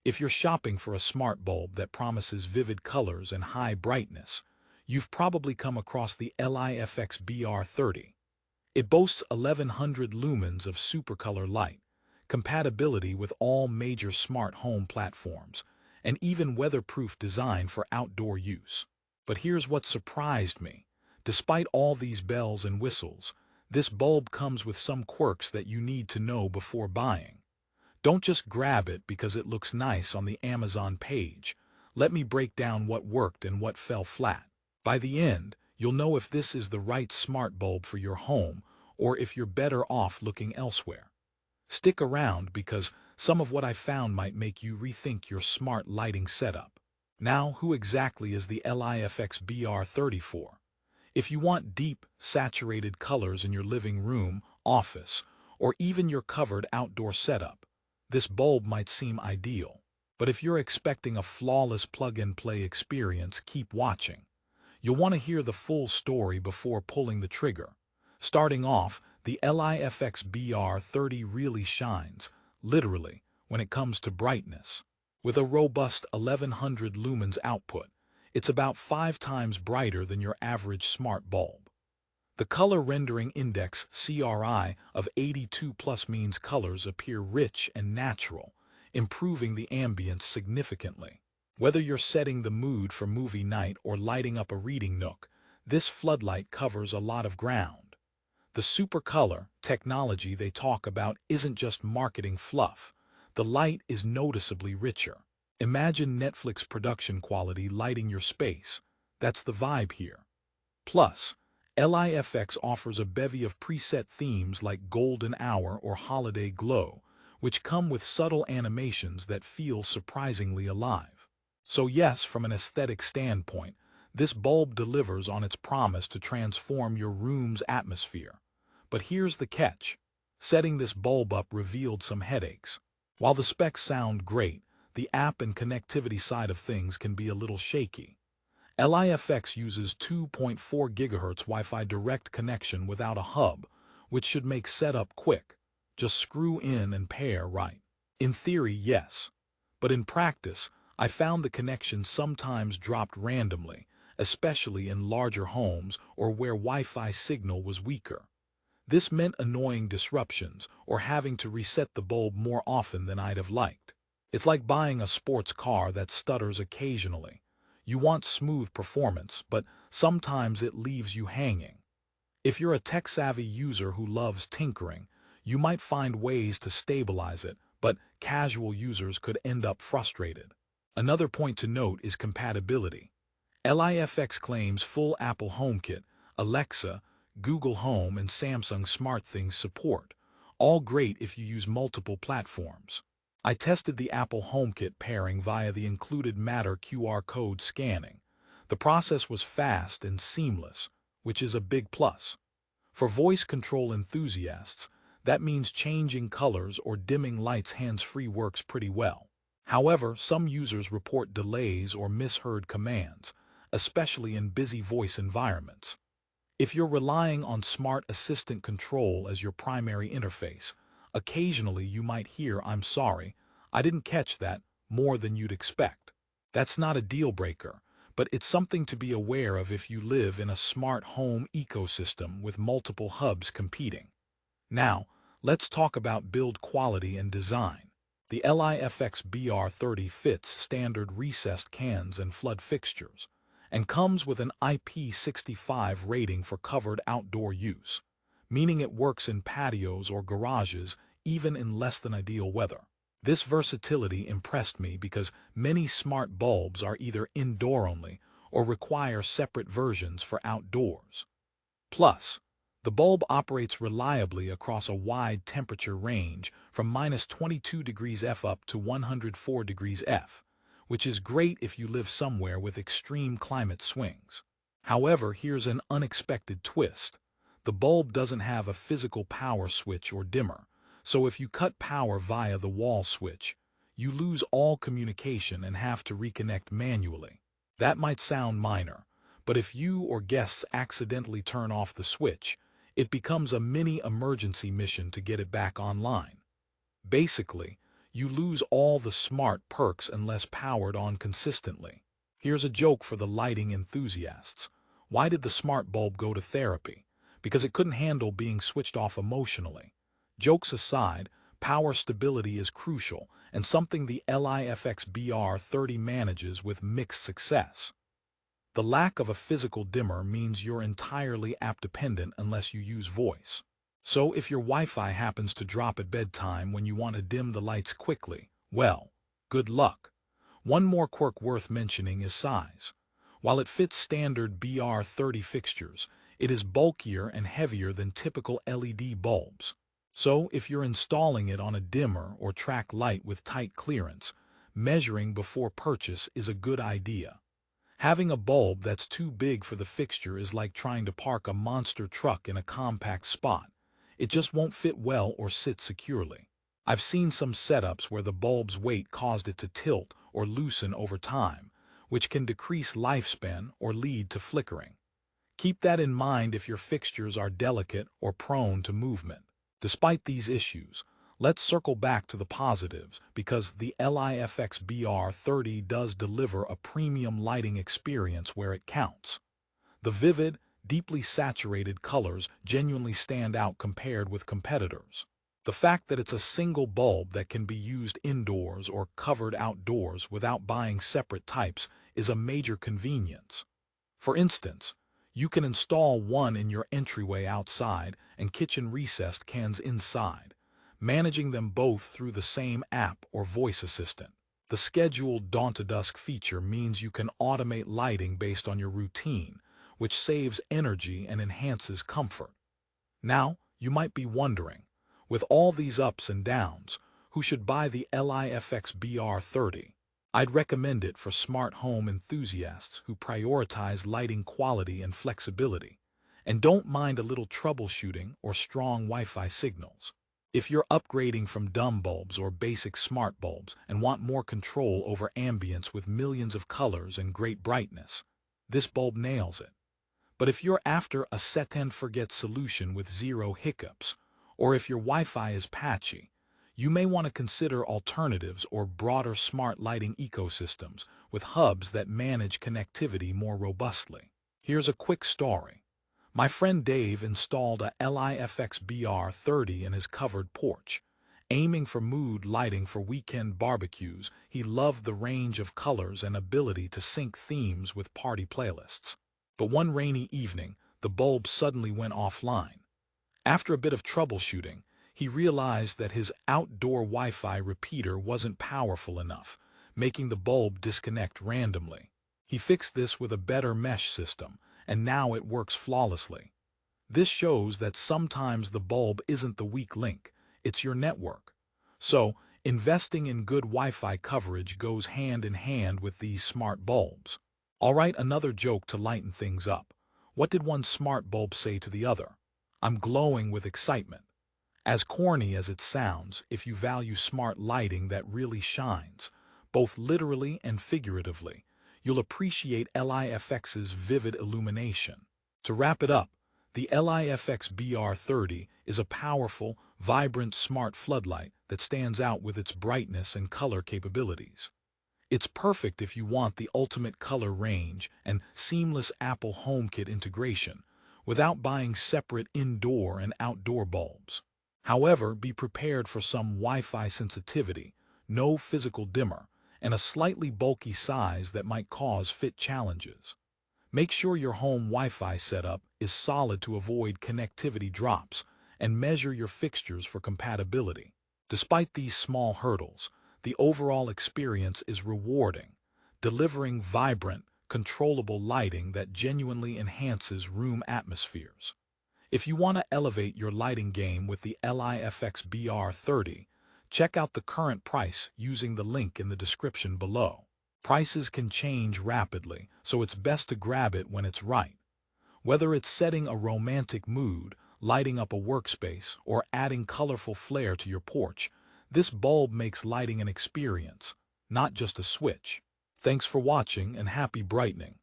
If you're shopping for a smart bulb that promises vivid colors and high brightness, you've probably come across the LIFX BR30. It boasts 1100 lumens of supercolor light, compatibility with all major smart home platforms, and even weatherproof design for outdoor use. But here's what surprised me. Despite all these bells and whistles, this bulb comes with some quirks that you need to know before buying. Don't just grab it because it looks nice on the Amazon page. Let me break down what worked and what fell flat. By the end, you'll know if this is the right smart bulb for your home or if you're better off looking elsewhere. Stick around because some of what I found might make you rethink your smart lighting setup. Now, who exactly is the LIFX BR30 for? If you want deep, saturated colors in your living room, office, or even your covered outdoor setup, this bulb might seem ideal. But if you're expecting a flawless plug-and-play experience, keep watching. You'll want to hear the full story before pulling the trigger. Starting off, the LIFX BR30 really shines, literally, when it comes to brightness. With a robust 1100 lumens output, it's about 5 times brighter than your average smart bulb. The color rendering index (CRI) of 82 plus means colors appear rich and natural, improving the ambience significantly. Whether you're setting the mood for movie night or lighting up a reading nook, this floodlight covers a lot of ground. The supercolor technology they talk about isn't just marketing fluff. The light is noticeably richer. Imagine Netflix production quality lighting your space. That's the vibe here. Plus, LIFX offers a bevy of preset themes like Golden Hour or Holiday Glow, which come with subtle animations that feel surprisingly alive. So yes, from an aesthetic standpoint, this bulb delivers on its promise to transform your room's atmosphere. But here's the catch. Setting this bulb up revealed some headaches. While the specs sound great, the app and connectivity side of things can be a little shaky. LIFX uses 2.4 GHz Wi-Fi direct connection without a hub, which should make setup quick. Just screw in and pair right. In theory, yes. But in practice, I found the connection sometimes dropped randomly, especially in larger homes or where Wi-Fi signal was weaker. This meant annoying disruptions or having to reset the bulb more often than I'd have liked. It's like buying a sports car that stutters occasionally. You want smooth performance, but sometimes it leaves you hanging. If you're a tech-savvy user who loves tinkering, you might find ways to stabilize it, but casual users could end up frustrated. Another point to note is compatibility. LIFX claims full Apple HomeKit, Alexa, Google Home, and Samsung SmartThings support, all great if you use multiple platforms. I tested the Apple HomeKit pairing via the included Matter QR code scanning. The process was fast and seamless, which is a big plus. For voice control enthusiasts, that means changing colors or dimming lights hands-free works pretty well. However, some users report delays or misheard commands, especially in busy voice environments. If you're relying on Smart Assistant control as your primary interface, occasionally you might hear "I'm sorry, I didn't catch that" more than you'd expect. That's not a deal breaker, but it's something to be aware of if you live in a smart home ecosystem with multiple hubs competing. Now, let's talk about build quality and design. The LIFX BR30 fits standard recessed cans and flood fixtures, and comes with an IP65 rating for covered outdoor use, meaning it works in patios or garages even in less than ideal weather. This versatility impressed me because many smart bulbs are either indoor only or require separate versions for outdoors. Plus, the bulb operates reliably across a wide temperature range from -22 degrees F up to 104 degrees F, which is great if you live somewhere with extreme climate swings. However, here's an unexpected twist. The bulb doesn't have a physical power switch or dimmer, so if you cut power via the wall switch, you lose all communication and have to reconnect manually. That might sound minor, but if you or guests accidentally turn off the switch, it becomes a mini emergency mission to get it back online. Basically, you lose all the smart perks unless powered on consistently. Here's a joke for the lighting enthusiasts. Why did the smart bulb go to therapy? Because it couldn't handle being switched off emotionally. Jokes aside, power stability is crucial and something the LIFX BR30 manages with mixed success. The lack of a physical dimmer means you're entirely app-dependent unless you use voice. So if your Wi-Fi happens to drop at bedtime when you want to dim the lights quickly, well, good luck. One more quirk worth mentioning is size. While it fits standard BR30 fixtures, it is bulkier and heavier than typical LED bulbs. So if you're installing it on a dimmer or track light with tight clearance, measuring before purchase is a good idea. Having a bulb that's too big for the fixture is like trying to park a monster truck in a compact spot. It just won't fit well or sit securely. I've seen some setups where the bulb's weight caused it to tilt or loosen over time, which can decrease lifespan or lead to flickering. Keep that in mind if your fixtures are delicate or prone to movement. Despite these issues, let's circle back to the positives because the LIFX BR30 does deliver a premium lighting experience where it counts. The vivid, deeply saturated colors genuinely stand out compared with competitors. The fact that it's a single bulb that can be used indoors or covered outdoors without buying separate types is a major convenience. For instance, you can install one in your entryway outside and kitchen recessed cans inside, managing them both through the same app or voice assistant. The scheduled dawn to dusk feature means you can automate lighting based on your routine, which saves energy and enhances comfort. Now, you might be wondering, with all these ups and downs, who should buy the LIFX BR30? I'd recommend it for smart home enthusiasts who prioritize lighting quality and flexibility, and don't mind a little troubleshooting or strong Wi-Fi signals. If you're upgrading from dumb bulbs or basic smart bulbs and want more control over ambience with millions of colors and great brightness, this bulb nails it. But if you're after a set-and-forget solution with zero hiccups, or if your Wi-Fi is patchy, you may want to consider alternatives or broader smart lighting ecosystems with hubs that manage connectivity more robustly. Here's a quick story. My friend Dave installed a LIFX BR30 in his covered porch. Aiming for mood lighting for weekend barbecues, he loved the range of colors and ability to sync themes with party playlists. But one rainy evening, the bulb suddenly went offline. After a bit of troubleshooting, he realized that his outdoor Wi-Fi repeater wasn't powerful enough, making the bulb disconnect randomly. He fixed this with a better mesh system, and now it works flawlessly. This shows that sometimes the bulb isn't the weak link, it's your network. So, investing in good Wi-Fi coverage goes hand in hand with these smart bulbs. Alright, another joke to lighten things up. What did one smart bulb say to the other? I'm glowing with excitement. As corny as it sounds, if you value smart lighting that really shines, both literally and figuratively, you'll appreciate LIFX's vivid illumination. To wrap it up, the LIFX BR30 is a powerful, vibrant smart floodlight that stands out with its brightness and color capabilities. It's perfect if you want the ultimate color range and seamless Apple HomeKit integration without buying separate indoor and outdoor bulbs. However, be prepared for some Wi-Fi sensitivity, no physical dimmer, and a slightly bulky size that might cause fit challenges. Make sure your home Wi-Fi setup is solid to avoid connectivity drops, and measure your fixtures for compatibility. Despite these small hurdles, the overall experience is rewarding, delivering vibrant, controllable lighting that genuinely enhances room atmospheres. If you want to elevate your lighting game with the LIFX BR30, check out the current price using the link in the description below. Prices can change rapidly, so it's best to grab it when it's right. Whether it's setting a romantic mood, lighting up a workspace, or adding colorful flair to your porch, this bulb makes lighting an experience, not just a switch. Thanks for watching and happy brightening.